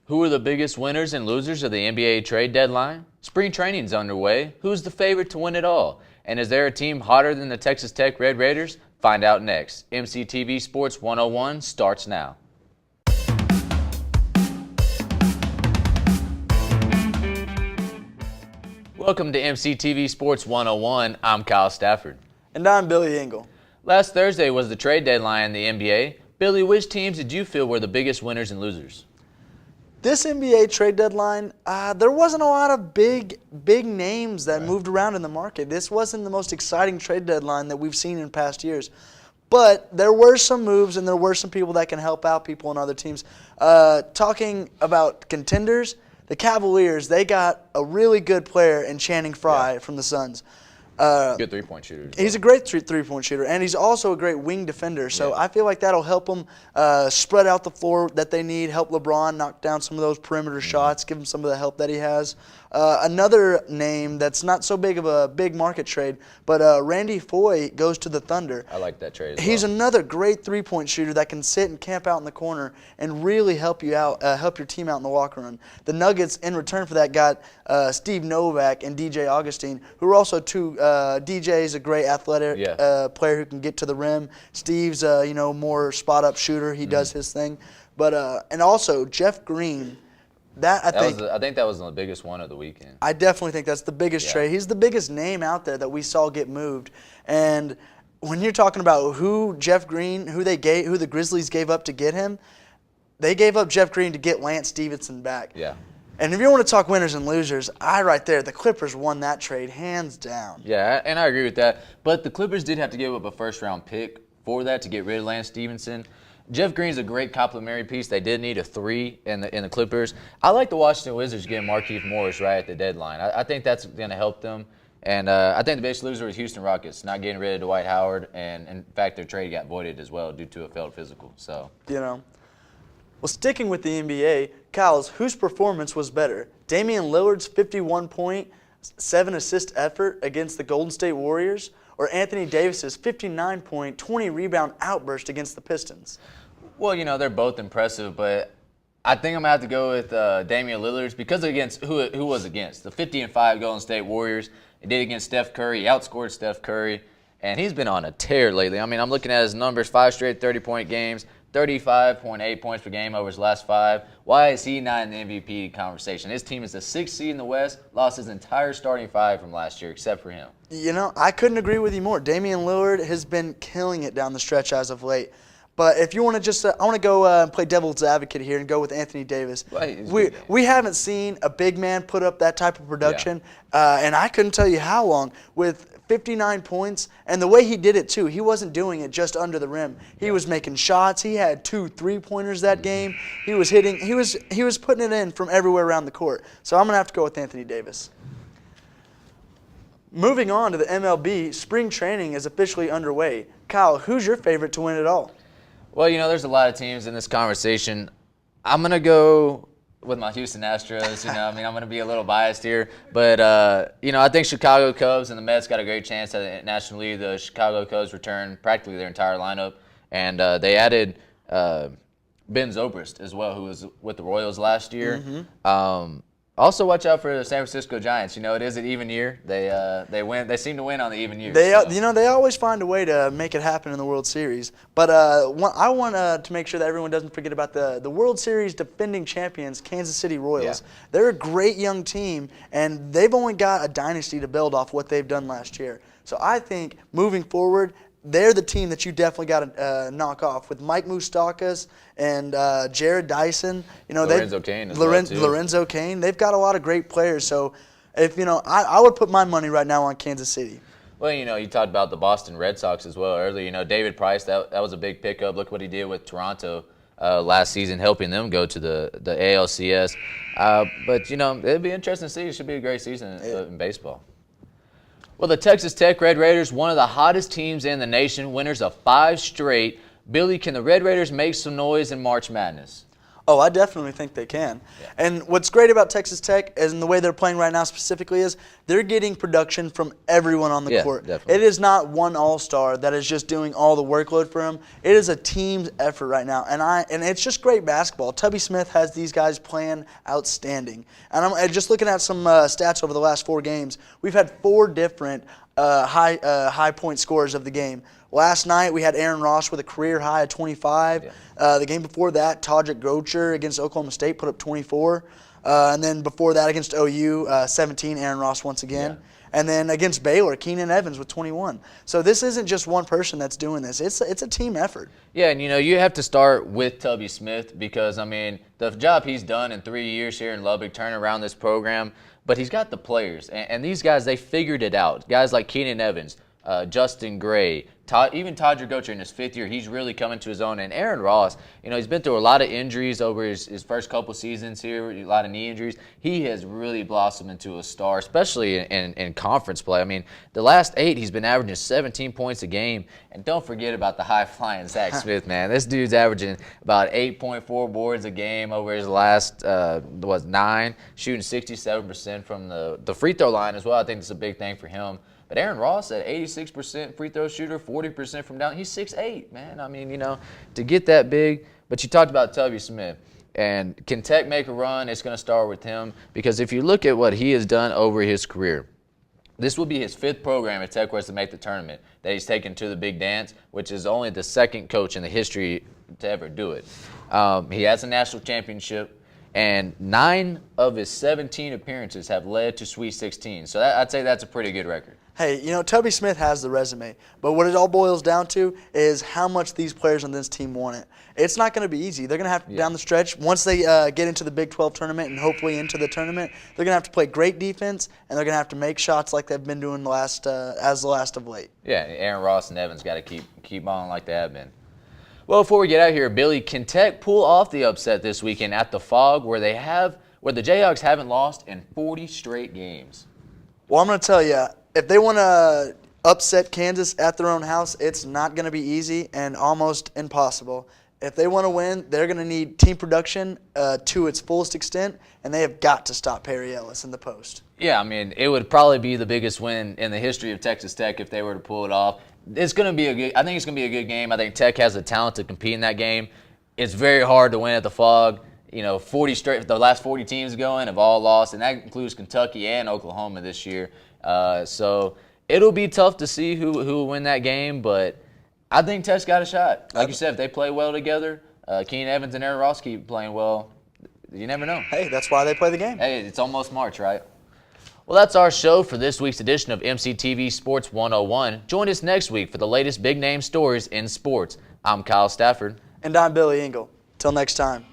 Who are the biggest winners and losers of the NBA trade deadline? Spring training's underway. Who's the favorite to win it all? And is there a team hotter than the Texas Tech Red Raiders? Find out next. MCTV Sports 101 starts now. Welcome to MCTV Sports 101. I'm Kyle Stafford. And I'm Billy Ingle. Last Thursday was the trade deadline in the NBA. Billy, which teams did you feel were the biggest winners and losers? This NBA trade deadline, there wasn't a lot of big names that moved around in the market. This wasn't the most exciting trade deadline that we've seen in past years. But there were some moves, and there were some people that can help out people on other teams. Talking about contenders, the Cavaliers, they got a really good player in Channing Frye from the Suns. Good three-point shooter. He's a great three-point shooter, and he's also a great wing defender. So I feel like that'll help them spread out the floor that they need, help LeBron knock down some of those perimeter shots, give him some of the help that he has. Another name that's not so big of a big market trade, but Randy Foye goes to the Thunder. I like that trade as He's well. another great three-point shooter that can sit and camp out in the corner and really help you out, help your team out in the walk run. The Nuggets, in return for that, got Steve Novak and DJ Augustine, who are also two. DJ's a great athletic player who can get to the rim. Steve's more spot-up shooter. He does his thing. But and also Jeff Green. I think that was the biggest one of the weekend. I definitely think that's the biggest trade. He's the biggest name out there that we saw get moved. And when you're talking about who the Grizzlies gave up to get him, they gave up Jeff Green to get Lance Stevenson back. Yeah. And if you want to talk winners and losers, the Clippers won that trade hands down. Yeah, and I agree with that. But the Clippers did have to give up a first-round pick for that to get rid of Lance Stevenson. Jeff Green's a great complimentary piece. They did need a three in the Clippers. I like the Washington Wizards getting Markieff Morris right at the deadline. I think that's going to help them. And I think the biggest loser was Houston Rockets, not getting rid of Dwight Howard. And, in fact, their trade got voided as well due to a failed physical. So Well, sticking with the NBA, Kyle's, whose performance was better? Damian Lillard's 51-point, 7-assist effort against the Golden State Warriors, or Anthony Davis's 59-point, 20-rebound outburst against the Pistons? Well, they're both impressive, but I think I'm going to have to go with Damian Lillard's because against who was against? The 50-5 Golden State Warriors. He did against Steph Curry. He outscored Steph Curry, and he's been on a tear lately. I mean, I'm looking at his numbers, 5 straight 30-point games. 35.8 points per game over his last 5. Why is he not in the MVP conversation? His team is the 6th seed in the West, lost his entire starting 5 from last year except for him. I couldn't agree with you more. Damian Lillard has been killing it down the stretch as of late. But if you want to I want to go and play devil's advocate here and go with Anthony Davis. We haven't seen a big man put up that type of production, and I couldn't tell you how long with 59 points, and the way he did it too, he wasn't doing it just under the rim. He was making shots. He had 2 3-pointers that game. He was hitting. He was putting it in from everywhere around the court. So I'm gonna have to go with Anthony Davis. Moving on to the MLB, spring training is officially underway. Kyle, who's your favorite to win it all? Well, there's a lot of teams in this conversation. I'm gonna go with my Houston Astros. I'm going to be a little biased here. But, I think Chicago Cubs and the Mets got a great chance at the National League. The Chicago Cubs returned practically their entire lineup. And they added Ben Zobrist as well, who was with the Royals last year. Also, watch out for the San Francisco Giants. it is an even year. They win. They seem to win on the even year. They always find a way to make it happen in the World Series. But I want to make sure that everyone doesn't forget about the World Series defending champions, Kansas City Royals. Yeah. They're a great young team, and they've only got a dynasty to build off what they've done last year. So I think moving forward, they're the team that you definitely got to knock off with Mike Moustakas and Jared Dyson. Lorenzo Cain as well, too. Lorenzo Cain. They've got a lot of great players. So, I would put my money right now on Kansas City. Well, you talked about the Boston Red Sox as well earlier. David Price, that was a big pickup. Look what he did with Toronto last season, helping them go to the ALCS. But, it'd be interesting to see. It should be a great season in baseball. Well, the Texas Tech Red Raiders, one of the hottest teams in the nation, winners of 5 straight. Billy, can the Red Raiders make some noise in March Madness? Oh, I definitely think they can. Yeah. And what's great about Texas Tech and the way they're playing right now specifically is they're getting production from everyone on the court. Definitely. It is not one all-star that is just doing all the workload for them. It is a team's effort right now, and it's just great basketball. Tubby Smith has these guys playing outstanding. And I'm just looking at some stats over the last 4 games. We've had 4 different high point scorers of the game. Last night we had Aaron Ross with a career high of 25. Yeah. The game before that, Todrick Grocher against Oklahoma State put up 24. And then before that against OU, 17, Aaron Ross once again. Yeah. And then against Baylor, Keenan Evans with 21. So this isn't just one person that's doing this. It's a team effort. Yeah, and you have to start with Tubby Smith because, the job he's done in 3 years here in Lubbock, turning around this program, but he's got the players. And these guys, they figured it out. Guys like Keenan Evans, Justin Gray, even Todrick Grocher in his 5th year, he's really coming to his own. And Aaron Ross, he's been through a lot of injuries over his first couple seasons here, a lot of knee injuries. He has really blossomed into a star, especially in conference play. The last 8, he's been averaging 17 points a game. And don't forget about the high-flying Zach Smith, man. This dude's averaging about 8.4 boards a game over his last, 9, shooting 67% from the free throw line as well. I think it's a big thing for him. But Aaron Ross at 86% free throw shooter, 40% from down. He's 6'8", man. To get that big. But you talked about Tubby Smith. And can Tech make a run? It's going to start with him. Because if you look at what he has done over his career, this will be his 5th program at Tech West to make the tournament that he's taken to the big dance, which is only the 2nd coach in the history to ever do it. He has a national championship. And 9 of his 17 appearances have led to Sweet 16. So I'd say that's a pretty good record. Hey, Tubby Smith has the resume, but what it all boils down to is how much these players on this team want it. It's not going to be easy. They're going to have to, down the stretch, once they get into the Big 12 tournament and hopefully into the tournament, they're going to have to play great defense, and they're going to have to make shots like they've been doing the last of late. Yeah, Aaron Ross and Evans got to keep on like they have been. Well, before we get out here, Billy, can Tech pull off the upset this weekend at the Phog where the Jayhawks haven't lost in 40 straight games? Well, I'm going to tell you, if they want to upset Kansas at their own house, it's not going to be easy and almost impossible. If they want to win, they're going to need team production to its fullest extent, and they have got to stop Perry Ellis in the post. Yeah, it would probably be the biggest win in the history of Texas Tech if they were to pull it off. I think it's going to be a good game. I think Tech has the talent to compete in that game. It's very hard to win at the Phog. 40 straight, the last 40 teams going have all lost, and that includes Kentucky and Oklahoma this year. So it'll be tough to see who will win that game, but I think Tech's got a shot. Like you said, if they play well together, Keenan Evans and Aaron Ross keep playing well, you never know. Hey, that's why they play the game. Hey, it's almost March, right? Well, that's our show for this week's edition of MCTV Sports 101. Join us next week for the latest big-name stories in sports. I'm Kyle Stafford. And I'm Billy Ingle. Till next time.